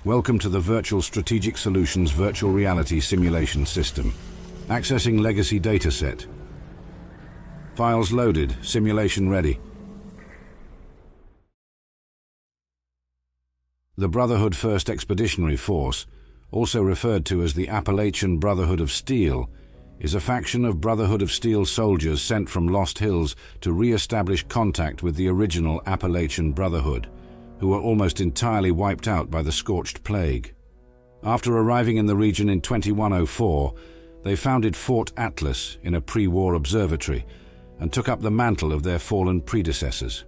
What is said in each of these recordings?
Welcome to the Virtual Strategic Solutions Virtual Reality Simulation System. Accessing Legacy Dataset. Files loaded. Simulation ready. The Brotherhood First Expeditionary Force, also referred to as the Appalachian Brotherhood of Steel, is a faction of Brotherhood of Steel soldiers sent from Lost Hills to re-establish contact with the original Appalachian Brotherhood, who were almost entirely wiped out by the Scorched Plague. After arriving in the region in 2104, they founded Fort Atlas in a pre-war observatory and took up the mantle of their fallen predecessors.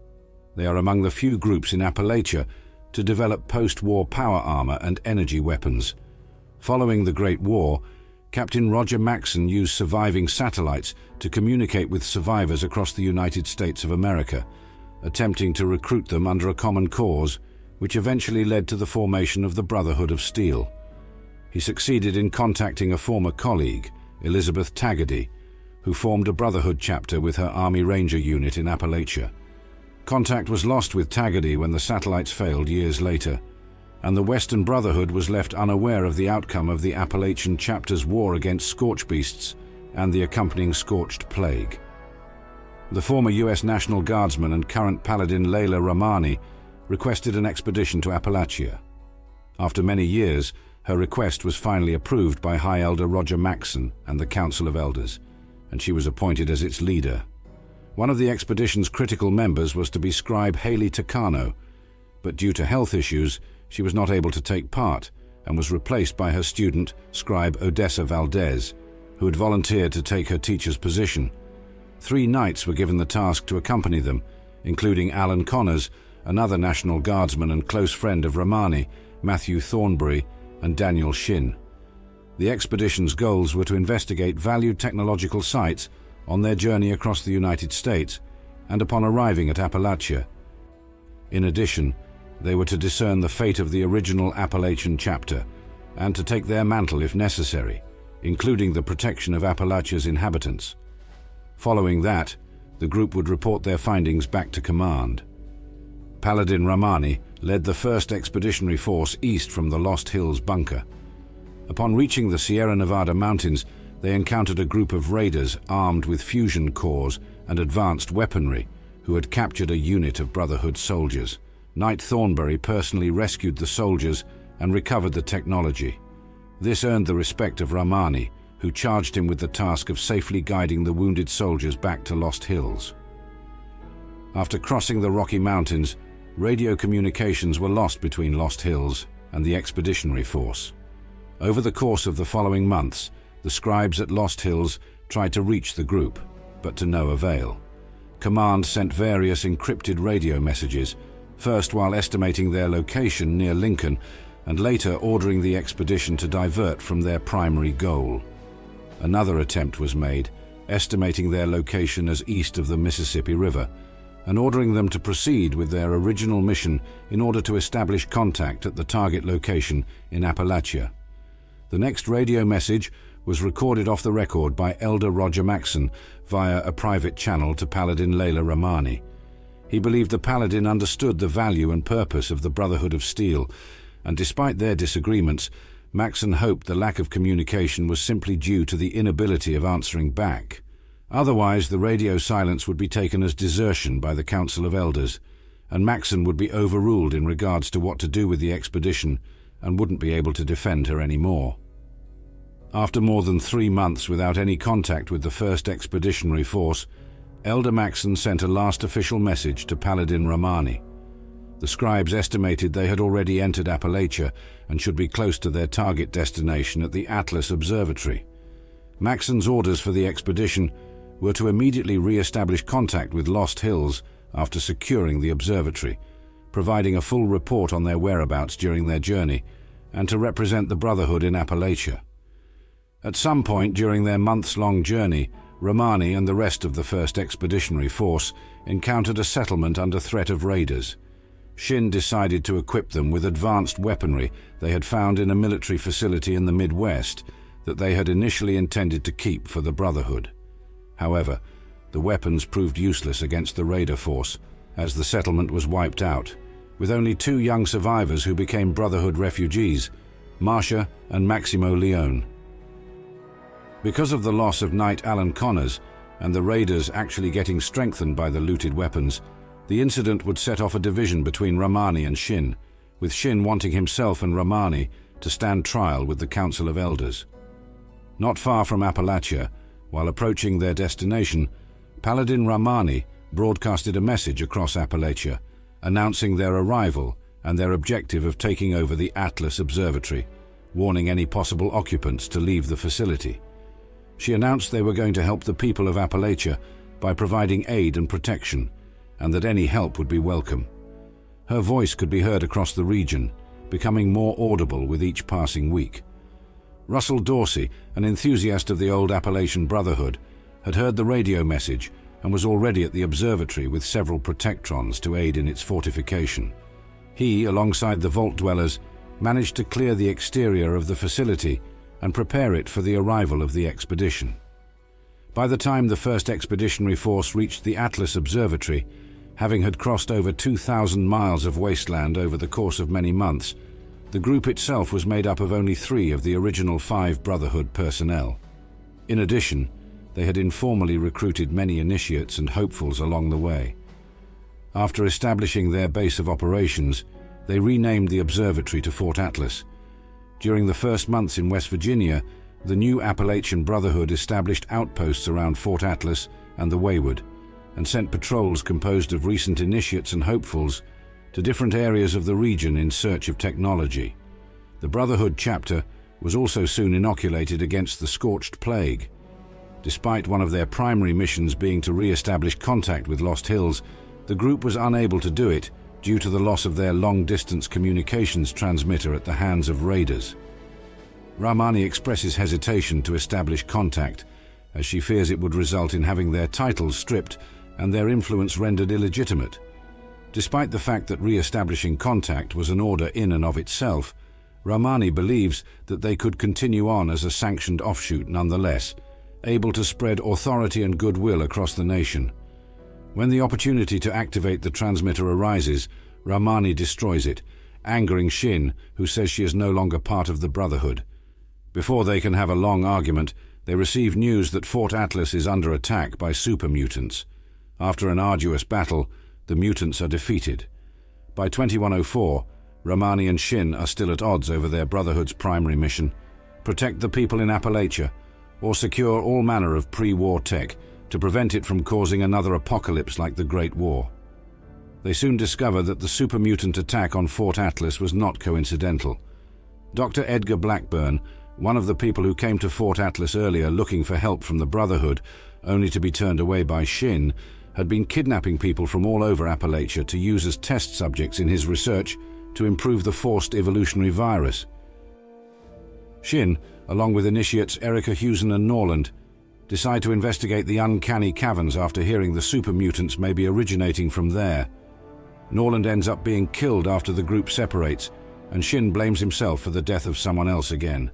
They are among the few groups in Appalachia to develop post-war power armor and energy weapons. Following the Great War, Captain Roger Maxson used surviving satellites to communicate with survivors across the United States of America, attempting to recruit them under a common cause, which eventually led to the formation of the Brotherhood of Steel. He succeeded in contacting a former colleague, Elizabeth Taggerdy, who formed a Brotherhood chapter with her Army Ranger unit in Appalachia. Contact was lost with Taggerdy when the satellites failed years later, and the Western Brotherhood was left unaware of the outcome of the Appalachian chapter's war against scorch beasts and the accompanying Scorched Plague. The former U.S. National Guardsman and current Paladin Leila Ramani requested an expedition to Appalachia. After many years, her request was finally approved by High Elder Roger Maxson and the Council of Elders, and she was appointed as its leader. One of the expedition's critical members was to be Scribe Haley Takano, but due to health issues, she was not able to take part and was replaced by her student, Scribe Odessa Valdez, who had volunteered to take her teacher's position. 3 knights were given the task to accompany them, including Alan Connors, another National Guardsman and close friend of Ramani, Matthew Thornbury, and Daniel Shin. The expedition's goals were to investigate valued technological sites on their journey across the United States and upon arriving at Appalachia. In addition, they were to discern the fate of the original Appalachian chapter and to take their mantle if necessary, including the protection of Appalachia's inhabitants. Following that, the group would report their findings back to command. Paladin Ramani led the 1st Expeditionary Force east from the Lost Hills bunker. Upon reaching the Sierra Nevada mountains, they encountered a group of raiders armed with fusion cores and advanced weaponry who had captured a unit of Brotherhood soldiers. Knight Thornbury personally rescued the soldiers and recovered the technology. This earned the respect of Ramani, who charged him with the task of safely guiding the wounded soldiers back to Lost Hills. After crossing the Rocky Mountains, radio communications were lost between Lost Hills and the Expeditionary Force. Over the course of the following months, the scribes at Lost Hills tried to reach the group, but to no avail. Command sent various encrypted radio messages, first while estimating their location near Lincoln, and later ordering the expedition to divert from their primary goal. Another attempt was made, estimating their location as east of the Mississippi River, and ordering them to proceed with their original mission in order to establish contact at the target location in Appalachia. The next radio message was recorded off the record by Elder Roger Maxson via a private channel to Paladin Leila Ramani. He believed the Paladin understood the value and purpose of the Brotherhood of Steel, and despite their disagreements, Maxson hoped the lack of communication was simply due to the inability of answering back. Otherwise, the radio silence would be taken as desertion by the Council of Elders, and Maxson would be overruled in regards to what to do with the expedition and wouldn't be able to defend her anymore. After more than 3 months without any contact with the 1st Expeditionary Force, Elder Maxson sent a last official message to Paladin Ramani. The scribes estimated they had already entered Appalachia and should be close to their target destination at the Atlas Observatory. Maxson's orders for the expedition were to immediately re-establish contact with Lost Hills after securing the observatory, providing a full report on their whereabouts during their journey, and to represent the Brotherhood in Appalachia. At some point during their months-long journey, Ramani and the rest of the 1st Expeditionary Force encountered a settlement under threat of raiders. Shin decided to equip them with advanced weaponry they had found in a military facility in the Midwest that they had initially intended to keep for the Brotherhood. However, the weapons proved useless against the raider force, as the settlement was wiped out, with only 2 young survivors who became Brotherhood refugees, Marcia and Maximo Leone. Because of the loss of Knight Alan Connors and the raiders actually getting strengthened by the looted weapons, the incident would set off a division between Rahmani and Shin, with Shin wanting himself and Rahmani to stand trial with the Council of Elders. Not far from Appalachia, while approaching their destination, Paladin Rahmani broadcasted a message across Appalachia, announcing their arrival and their objective of taking over the Atlas Observatory, warning any possible occupants to leave the facility. She announced they were going to help the people of Appalachia by providing aid and protection, and that any help would be welcome. Her voice could be heard across the region, becoming more audible with each passing week. Russell Dorsey, an enthusiast of the old Appalachian Brotherhood, had heard the radio message and was already at the observatory with several protectrons to aid in its fortification. He, alongside the Vault Dwellers, managed to clear the exterior of the facility and prepare it for the arrival of the expedition. By the time the First Expeditionary Force reached the Atlas Observatory, having had crossed over 2,000 miles of wasteland over the course of many months, the group itself was made up of only 3 of the original 5 Brotherhood personnel. In addition, they had informally recruited many initiates and hopefuls along the way. After establishing their base of operations, they renamed the observatory to Fort Atlas. During the first months in West Virginia, the new Appalachian Brotherhood established outposts around Fort Atlas and the Wayward, and sent patrols composed of recent initiates and hopefuls to different areas of the region in search of technology. The Brotherhood chapter was also soon inoculated against the Scorched Plague. Despite one of their primary missions being to re-establish contact with Lost Hills, the group was unable to do it due to the loss of their long-distance communications transmitter at the hands of raiders. Rahmani expresses hesitation to establish contact, as she fears it would result in having their titles stripped and their influence rendered illegitimate. Despite the fact that re-establishing contact was an order in and of itself, Rahmani believes that they could continue on as a sanctioned offshoot nonetheless, able to spread authority and goodwill across the nation. When the opportunity to activate the transmitter arises, Rahmani destroys it, angering Shin, who says she is no longer part of the Brotherhood. Before they can have a long argument, they receive news that Fort Atlas is under attack by super mutants. After an arduous battle, the mutants are defeated. By 2104, Rahmani and Shin are still at odds over their Brotherhood's primary mission: protect the people in Appalachia, or secure all manner of pre-war tech to prevent it from causing another apocalypse like the Great War. They soon discover that the super mutant attack on Fort Atlas was not coincidental. Dr. Edgar Blackburn, one of the people who came to Fort Atlas earlier looking for help from the Brotherhood, only to be turned away by Shin, had been kidnapping people from all over Appalachia to use as test subjects in his research to improve the forced evolutionary virus. Shin, along with initiates Erica Hewson and Norland, decide to investigate the uncanny caverns after hearing the super mutants may be originating from there. Norland ends up being killed after the group separates, and Shin blames himself for the death of someone else again.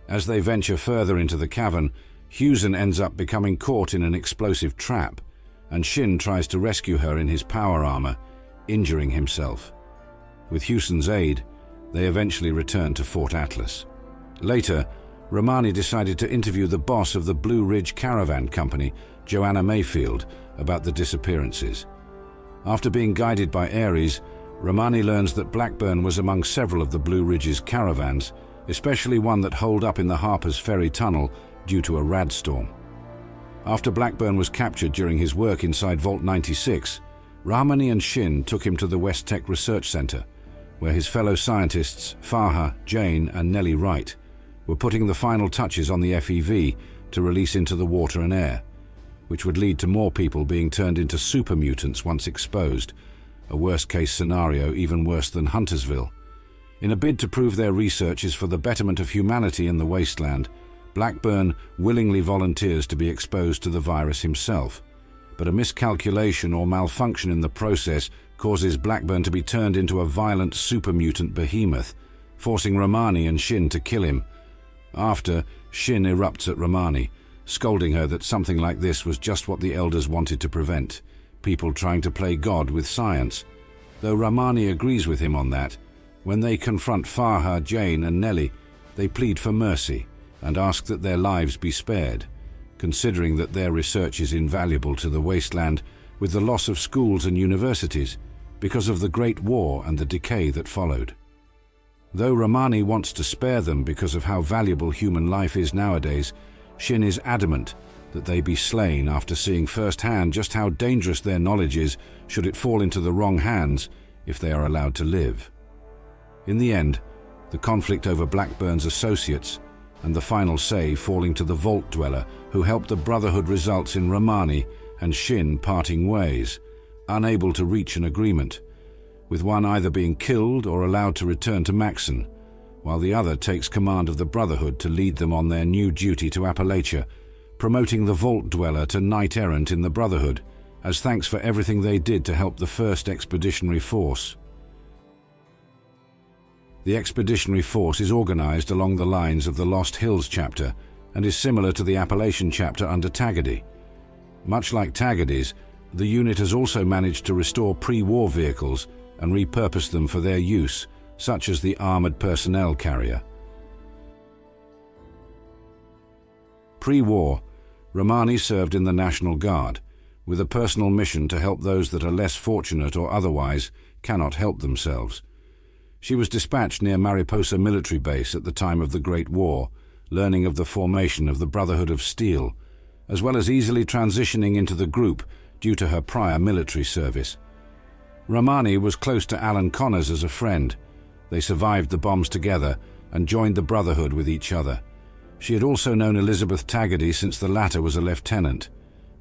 As they venture further into the cavern, Hewson ends up becoming caught in an explosive trap, and Shin tries to rescue her in his power armor, injuring himself. With Hewson's aid, they eventually return to Fort Atlas. Later, Rahmani decided to interview the boss of the Blue Ridge Caravan Company, Joanna Mayfield, about the disappearances. After being guided by Ares, Rahmani learns that Blackburn was among several of the Blue Ridge's caravans, especially one that holed up in the Harper's Ferry Tunnel due to a radstorm. After Blackburn was captured during his work inside Vault 96, Rahmani and Shin took him to the West Tech Research Center, where his fellow scientists, Faha, Jane, and Nellie Wright, were putting the final touches on the FEV to release into the water and air, which would lead to more people being turned into super mutants once exposed, a worst-case scenario even worse than Huntersville. In a bid to prove their research is for the betterment of humanity in the wasteland, Blackburn willingly volunteers to be exposed to the virus himself, but a miscalculation or malfunction in the process causes Blackburn to be turned into a violent super mutant behemoth, forcing Rahmani and Shin to kill him. After, Shin erupts at Rahmani, scolding her that something like this was just what the Elders wanted to prevent, people trying to play God with science. Though Ramani agrees with him on that, when they confront Farha, Jane and Nellie, they plead for mercy and ask that their lives be spared, considering that their research is invaluable to the wasteland with the loss of schools and universities because of the Great War and the decay that followed. Though Ramani wants to spare them because of how valuable human life is nowadays, Shin is adamant that they be slain after seeing firsthand just how dangerous their knowledge is should it fall into the wrong hands if they are allowed to live. In the end, the conflict over Blackburn's associates and the final say falling to the Vault Dweller who helped the Brotherhood results in Ramani and Shin parting ways, unable to reach an agreement, with one either being killed or allowed to return to Maxon, while the other takes command of the Brotherhood to lead them on their new duty to Appalachia, promoting the Vault Dweller to Knight-Errant in the Brotherhood, as thanks for everything they did to help the First Expeditionary Force. The Expeditionary Force is organized along the lines of the Lost Hills chapter and is similar to the Appalachian chapter under Taggerdy. Much like Taggerdy's, the unit has also managed to restore pre-war vehicles and repurpose them for their use, such as the armored personnel carrier. Pre-war, Ramani served in the National Guard, with a personal mission to help those that are less fortunate or otherwise cannot help themselves. She was dispatched near Mariposa military base at the time of the Great War, learning of the formation of the Brotherhood of Steel, as well as easily transitioning into the group due to her prior military service. Ramani was close to Alan Connors as a friend. They survived the bombs together and joined the Brotherhood with each other. She had also known Elizabeth Taggerdy since the latter was a lieutenant.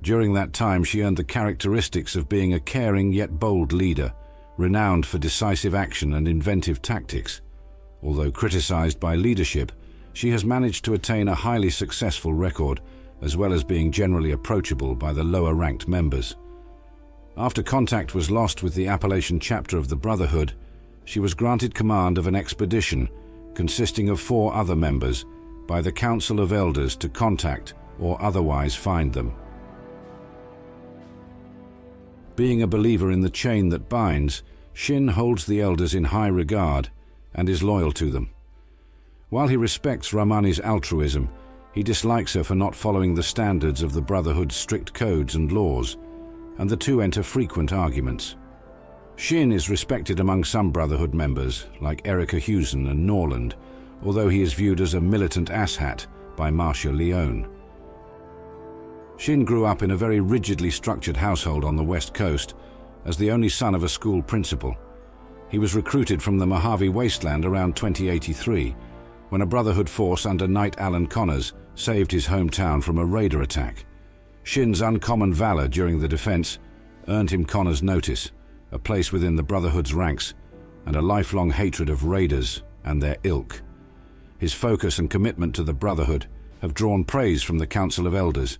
During that time, she earned the characteristics of being a caring yet bold leader, renowned for decisive action and inventive tactics. Although criticized by leadership, she has managed to attain a highly successful record, as well as being generally approachable by the lower-ranked members. After contact was lost with the Appalachian chapter of the Brotherhood, she was granted command of an expedition consisting of 4 other members by the Council of Elders to contact or otherwise find them. Being a believer in the chain that binds, Shin holds the Elders in high regard and is loyal to them. While he respects Ramani's altruism, he dislikes her for not following the standards of the Brotherhood's strict codes and laws, and the two enter frequent arguments. Shin is respected among some Brotherhood members, like Erica Hewson and Norland, although he is viewed as a militant asshat by Marcia Leone. Shin grew up in a very rigidly structured household on the West Coast, as the only son of a school principal. He was recruited from the Mojave Wasteland around 2083, when a Brotherhood force under Knight Alan Connors saved his hometown from a raider attack. Shin's uncommon valor during the defense earned him Connors' notice, a place within the Brotherhood's ranks, and a lifelong hatred of raiders and their ilk. His focus and commitment to the Brotherhood have drawn praise from the Council of Elders,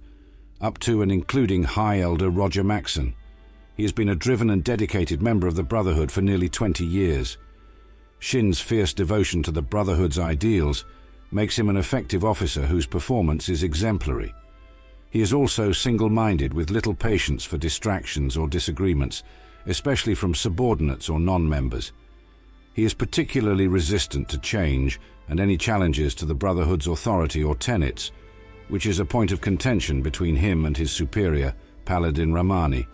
up to and including High Elder Roger Maxon. He has been a driven and dedicated member of the Brotherhood for nearly 20 years. Shin's fierce devotion to the Brotherhood's ideals makes him an effective officer whose performance is exemplary. He is also single-minded with little patience for distractions or disagreements, especially from subordinates or non-members. He is particularly resistant to change and any challenges to the Brotherhood's authority or tenets, which is a point of contention between him and his superior, Paladin Ramani.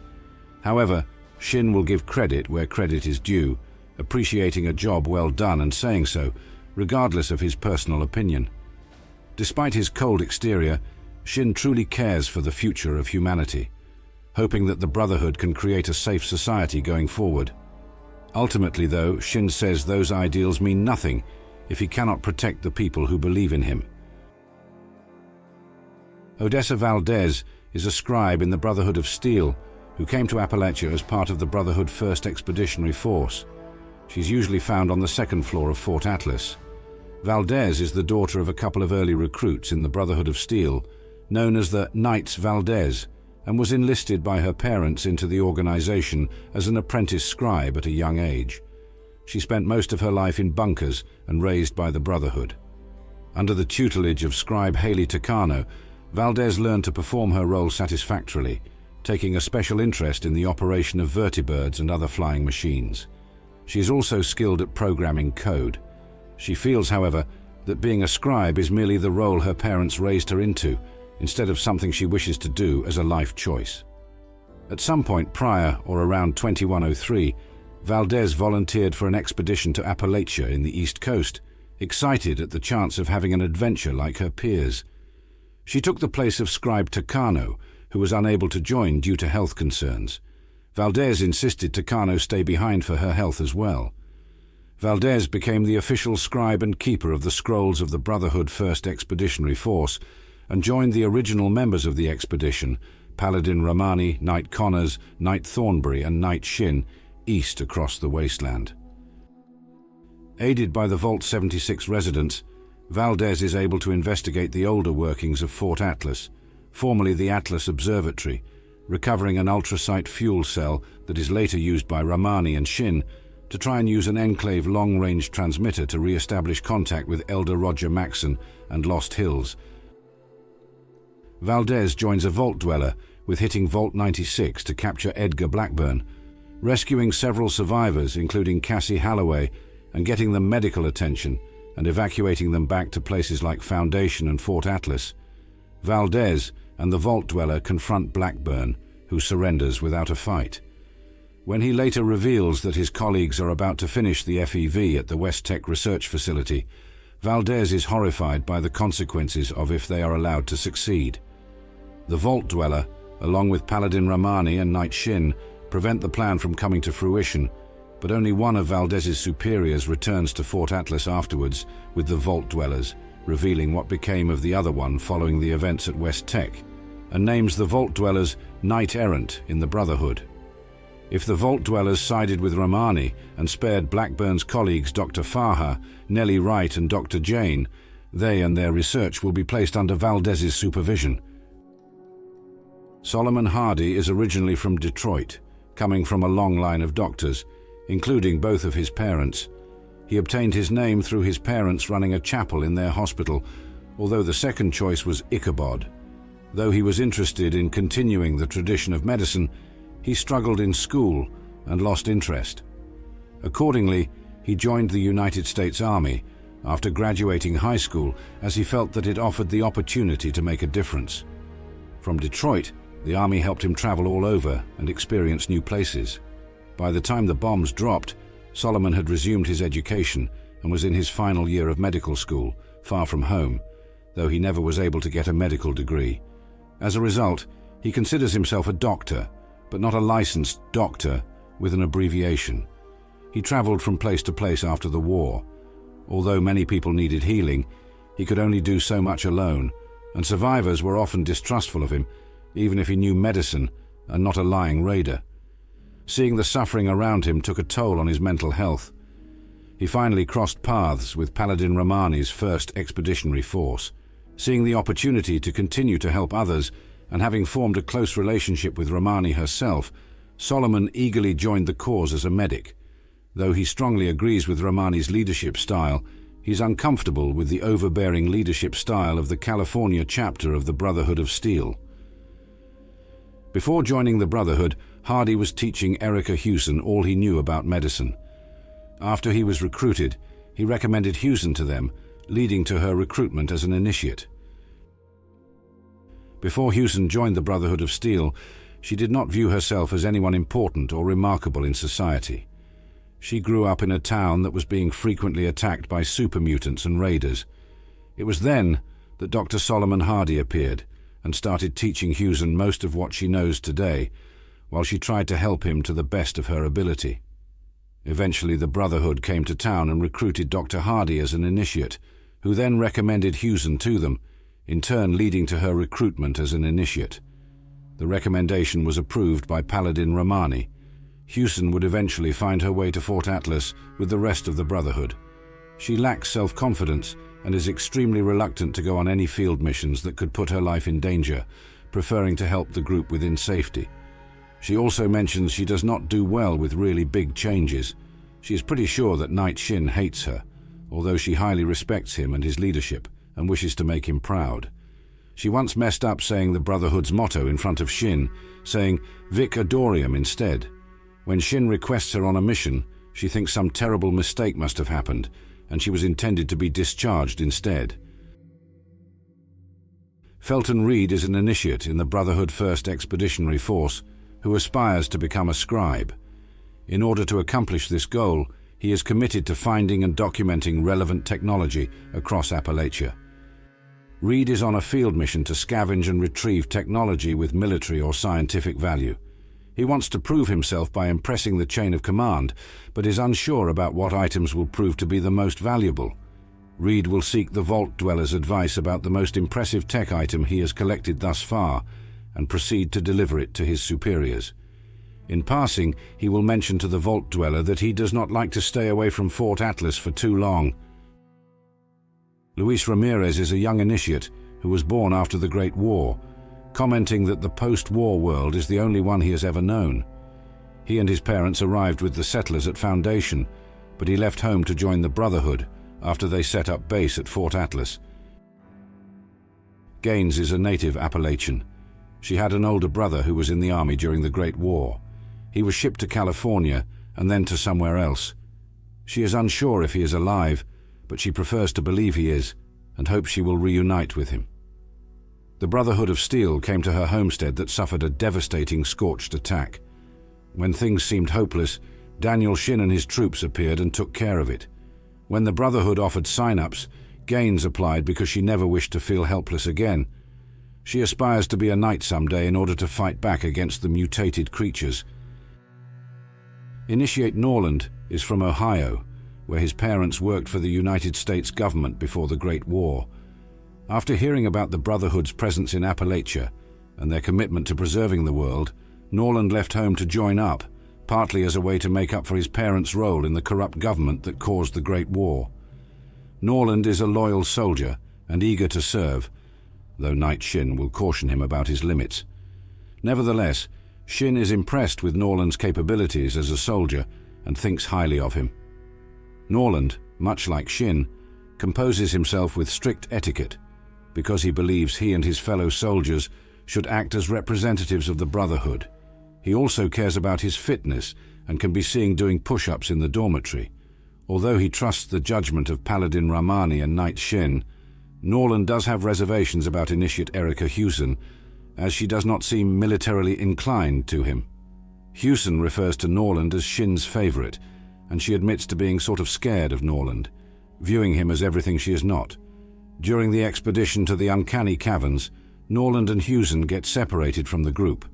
However, Shin will give credit where credit is due, appreciating a job well done and saying so, regardless of his personal opinion. Despite his cold exterior, Shin truly cares for the future of humanity, hoping that the Brotherhood can create a safe society going forward. Ultimately, though, Shin says those ideals mean nothing if he cannot protect the people who believe in him. Odessa Valdez is a scribe in the Brotherhood of Steel who came to Appalachia as part of the Brotherhood First Expeditionary Force. She's usually found on the second floor of Fort Atlas. Valdez is the daughter of a couple of early recruits in the Brotherhood of Steel, known as the Knights Valdez, and was enlisted by her parents into the organization as an apprentice scribe at a young age. She spent most of her life in bunkers and raised by the Brotherhood. Under the tutelage of scribe Haley Tacano, Valdez learned to perform her role satisfactorily, taking a special interest in the operation of vertibirds and other flying machines. She is also skilled at programming code. She feels, however, that being a scribe is merely the role her parents raised her into, instead of something she wishes to do as a life choice. At some point prior, or around 2103, Valdez volunteered for an expedition to Appalachia in the East Coast, excited at the chance of having an adventure like her peers. She took the place of scribe Takano, who was unable to join due to health concerns. Valdez insisted Takano stay behind for her health as well. Valdez became the official scribe and keeper of the scrolls of the Brotherhood First Expeditionary Force and joined the original members of the expedition, Paladin Romani, Knight Connors, Knight Thornbury and Knight Shin, east across the wasteland. Aided by the Vault 76 residents, Valdez is able to investigate the older workings of Fort Atlas, formerly the Atlas Observatory, recovering an ultrasight fuel cell that is later used by Romani and Shin to try and use an Enclave long-range transmitter to re-establish contact with Elder Roger Maxson and Lost Hills. Valdez joins a Vault Dweller with hitting Vault 96 to capture Edgar Blackburn, rescuing several survivors including Cassie Halloway and getting them medical attention and evacuating them back to places like Foundation and Fort Atlas. Valdez and the Vault Dweller confront Blackburn, who surrenders without a fight. When he later reveals that his colleagues are about to finish the FEV at the West Tech Research Facility, Valdez is horrified by the consequences of if they are allowed to succeed. The Vault Dweller, along with Paladin Romani and Knight Shin, prevent the plan from coming to fruition, but only one of Valdez's superiors returns to Fort Atlas afterwards with the Vault Dwellers, revealing what became of the other one following the events at West Tech, and names the Vault Dwellers Knight Errant in the Brotherhood. If the Vault Dwellers sided with Romani and spared Blackburn's colleagues Dr. Faha, Nellie Wright and Dr. Jane, they and their research will be placed under Valdez's supervision. Solomon Hardy is originally from Detroit, coming from a long line of doctors, including both of his parents. He obtained his name through his parents running a chapel in their hospital, although the second choice was Ichabod. Though he was interested in continuing the tradition of medicine, he struggled in school and lost interest. Accordingly, he joined the United States Army after graduating high school, as he felt that it offered the opportunity to make a difference. From Detroit, the Army helped him travel all over and experience new places. By the time the bombs dropped, Solomon had resumed his education and was in his final year of medical school, far from home, though he never was able to get a medical degree. As a result, he considers himself a doctor, but not a licensed doctor with an abbreviation. He traveled from place to place after the war. Although many people needed healing, he could only do so much alone, and survivors were often distrustful of him, even if he knew medicine and not a lying raider. Seeing the suffering around him took a toll on his mental health. He finally crossed paths with Paladin Romani's First Expeditionary Force. Seeing the opportunity to continue to help others, and having formed a close relationship with Romani herself, Solomon eagerly joined the cause as a medic. Though he strongly agrees with Romani's leadership style, he's uncomfortable with the overbearing leadership style of the California chapter of the Brotherhood of Steel. Before joining the Brotherhood, Hardy was teaching Erica Hewson all he knew about medicine. After he was recruited, he recommended Hewson to them, leading to her recruitment as an initiate. Before Hewson joined the Brotherhood of Steel, she did not view herself as anyone important or remarkable in society. She grew up in a town that was being frequently attacked by super mutants and raiders. It was then that Dr. Solomon Hardy appeared and started teaching Hewson most of what she knows today, while she tried to help him to the best of her ability. Eventually, the Brotherhood came to town and recruited Dr. Hardy as an initiate, who then recommended Hewson to them, in turn leading to her recruitment as an initiate. The recommendation was approved by Paladin Romani. Hewson would eventually find her way to Fort Atlas with the rest of the Brotherhood. She lacks self-confidence and is extremely reluctant to go on any field missions that could put her life in danger, preferring to help the group within safety. She also mentions she does not do well with really big changes. She is pretty sure that Knight Shin hates her, although she highly respects him and his leadership and wishes to make him proud. She once messed up saying the Brotherhood's motto in front of Shin, saying Vic Adorium instead. When Shin requests her on a mission, She thinks some terrible mistake must have happened, and she was intended to be discharged instead. Felton Reed is an initiate in the Brotherhood First Expeditionary Force who aspires to become a scribe. In order to accomplish this goal, he is committed to finding and documenting relevant technology across Appalachia. Reed is on a field mission to scavenge and retrieve technology with military or scientific value. He wants to prove himself by impressing the chain of command, but is unsure about what items will prove to be the most valuable. Reed will seek the Vault Dweller's advice about the most impressive tech item he has collected thus far, and proceed to deliver it to his superiors. In passing, he will mention to the Vault Dweller that he does not like to stay away from Fort Atlas for too long. Luis Ramirez is a young initiate who was born after the Great War, commenting that the post-war world is the only one he has ever known. He and his parents arrived with the settlers at Foundation, but he left home to join the Brotherhood after they set up base at Fort Atlas. Gaines is a native Appalachian. She had an older brother who was in the army during the Great War. He was shipped to California and then to somewhere else. She is unsure if he is alive, but she prefers to believe he is and hopes she will reunite with him. The Brotherhood of Steel came to her homestead that suffered a devastating scorched attack. When things seemed hopeless, Daniel Shin and his troops appeared and took care of it. When the Brotherhood offered sign-ups, Gaines applied because she never wished to feel helpless again. She aspires to be a knight someday in order to fight back against the mutated creatures. Initiate Norland is from Ohio, where his parents worked for the United States government before the Great War. After hearing about the Brotherhood's presence in Appalachia and their commitment to preserving the world, Norland left home to join up, partly as a way to make up for his parents' role in the corrupt government that caused the Great War. Norland is a loyal soldier and eager to serve, though Knight Shin will caution him about his limits. Nevertheless, Shin is impressed with Norland's capabilities as a soldier and thinks highly of him. Norland, much like Shin, composes himself with strict etiquette because he believes he and his fellow soldiers should act as representatives of the Brotherhood. He also cares about his fitness and can be seen doing push-ups in the dormitory. Although he trusts the judgment of Paladin Ramani and Knight Shin, Norland does have reservations about Initiate Erica Hewson, as she does not seem militarily inclined to him. Hewson refers to Norland as Shin's favorite, and she admits to being sort of scared of Norland, viewing him as everything she is not. During the expedition to the Uncanny Caverns, Norland and Hewson get separated from the group,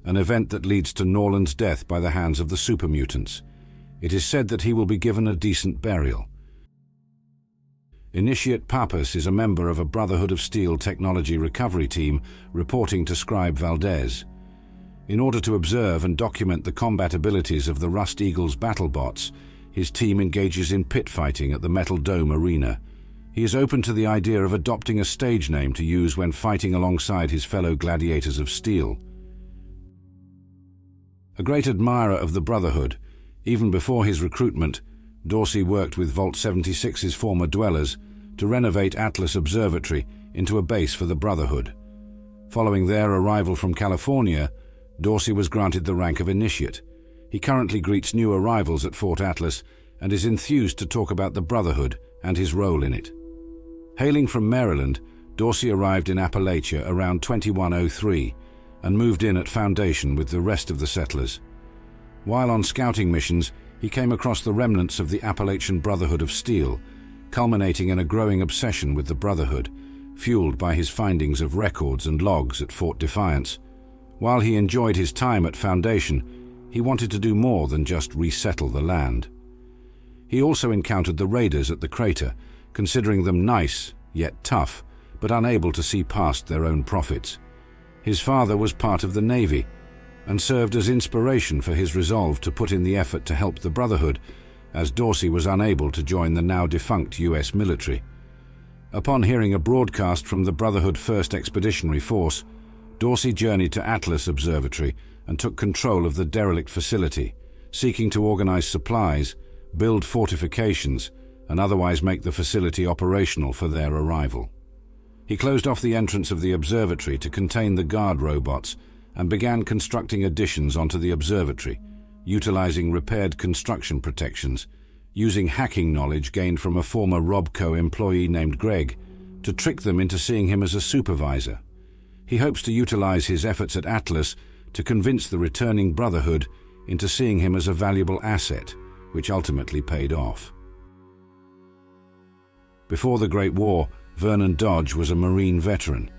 an event that leads to Norland's death by the hands of the super mutants. It is said that he will be given a decent burial. Initiate Pappas is a member of a Brotherhood of Steel technology recovery team reporting to Scribe Valdez. In order to observe and document the combat abilities of the Rust Eagle's battle bots, his team engages in pit fighting at the Metal Dome Arena. He is open to the idea of adopting a stage name to use when fighting alongside his fellow gladiators of steel. A great admirer of the Brotherhood, even before his recruitment, Dorsey worked with Vault 76's former dwellers to renovate Atlas Observatory into a base for the Brotherhood. Following their arrival from California, Dorsey was granted the rank of Initiate. He currently greets new arrivals at Fort Atlas and is enthused to talk about the Brotherhood and his role in it. Hailing from Maryland, Dorsey arrived in Appalachia around 2103 and moved in at Foundation with the rest of the settlers. While on scouting missions, he came across the remnants of the Appalachian Brotherhood of Steel, culminating in a growing obsession with the Brotherhood, fueled by his findings of records and logs at Fort Defiance. While he enjoyed his time at Foundation, he wanted to do more than just resettle the land. He also encountered the raiders at the crater, considering them nice, yet tough, but unable to see past their own profits. His father was part of the Navy, and served as inspiration for his resolve to put in the effort to help the Brotherhood, as Dorsey was unable to join the now-defunct US military. Upon hearing a broadcast from the Brotherhood First Expeditionary Force, Dorsey journeyed to Atlas Observatory and took control of the derelict facility, seeking to organize supplies, build fortifications, and otherwise make the facility operational for their arrival. He closed off the entrance of the observatory to contain the guard robots and began constructing additions onto the observatory, utilizing repaired construction protections, using hacking knowledge gained from a former Robco employee named Greg to trick them into seeing him as a supervisor. He hopes to utilize his efforts at Atlas to convince the returning Brotherhood into seeing him as a valuable asset, which ultimately paid off. Before the Great War, Vernon Dodge was a Marine veteran.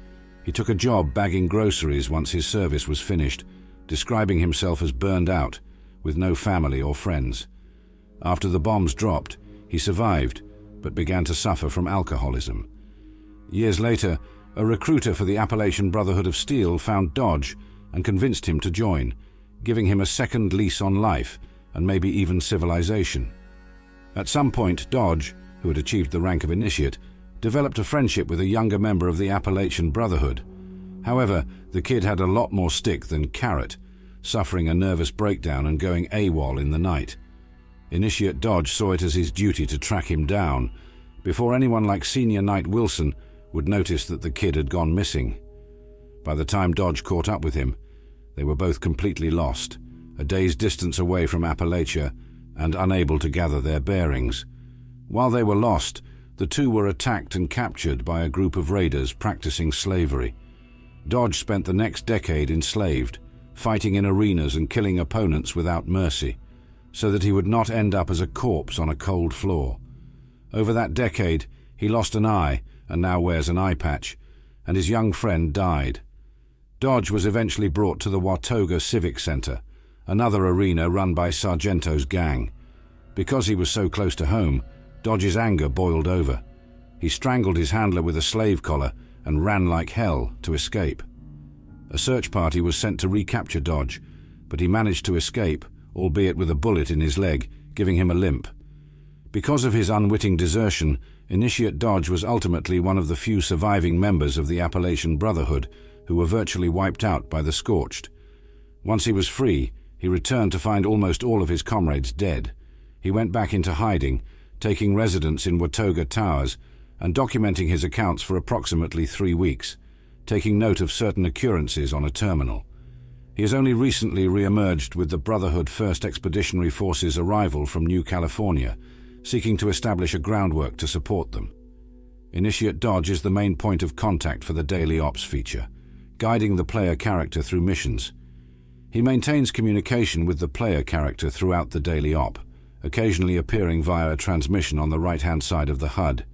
He took a job bagging groceries once his service was finished, describing himself as burned out, with no family or friends. After the bombs dropped, he survived, but began to suffer from alcoholism. Years later, a recruiter for the Appalachian Brotherhood of Steel found Dodge and convinced him to join, giving him a second lease on life and maybe even civilization. At some point, Dodge, who had achieved the rank of initiate, developed a friendship with a younger member of the Appalachian Brotherhood. However, the kid had a lot more stick than carrot, suffering a nervous breakdown and going AWOL in the night. Initiate Dodge saw it as his duty to track him down, before anyone like Senior Knight Wilson would notice that the kid had gone missing. By the time Dodge caught up with him, they were both completely lost, a day's distance away from Appalachia and unable to gather their bearings. While they were lost, the two were attacked and captured by a group of raiders practicing slavery. Dodge spent the next decade enslaved, fighting in arenas and killing opponents without mercy, so that he would not end up as a corpse on a cold floor. Over that decade, he lost an eye and now wears an eye patch, and his young friend died. Dodge was eventually brought to the Watoga Civic Center, another arena run by Sargento's gang. Because he was so close to home, Dodge's anger boiled over. He strangled his handler with a slave collar and ran like hell to escape. A search party was sent to recapture Dodge, but he managed to escape, albeit with a bullet in his leg, giving him a limp. Because of his unwitting desertion, Initiate Dodge was ultimately one of the few surviving members of the Appalachian Brotherhood who were virtually wiped out by the Scorched. Once he was free, he returned to find almost all of his comrades dead. He went back into hiding, taking residence in Watoga Towers and documenting his accounts for approximately 3 weeks, taking note of certain occurrences on a terminal. He has only recently re-emerged with the Brotherhood First Expeditionary Force's arrival from New California, seeking to establish a groundwork to support them. Initiate Dodge is the main point of contact for the Daily Ops feature, guiding the player character through missions. He maintains communication with the player character throughout the Daily Op, occasionally appearing via a transmission on the right-hand side of the HUD.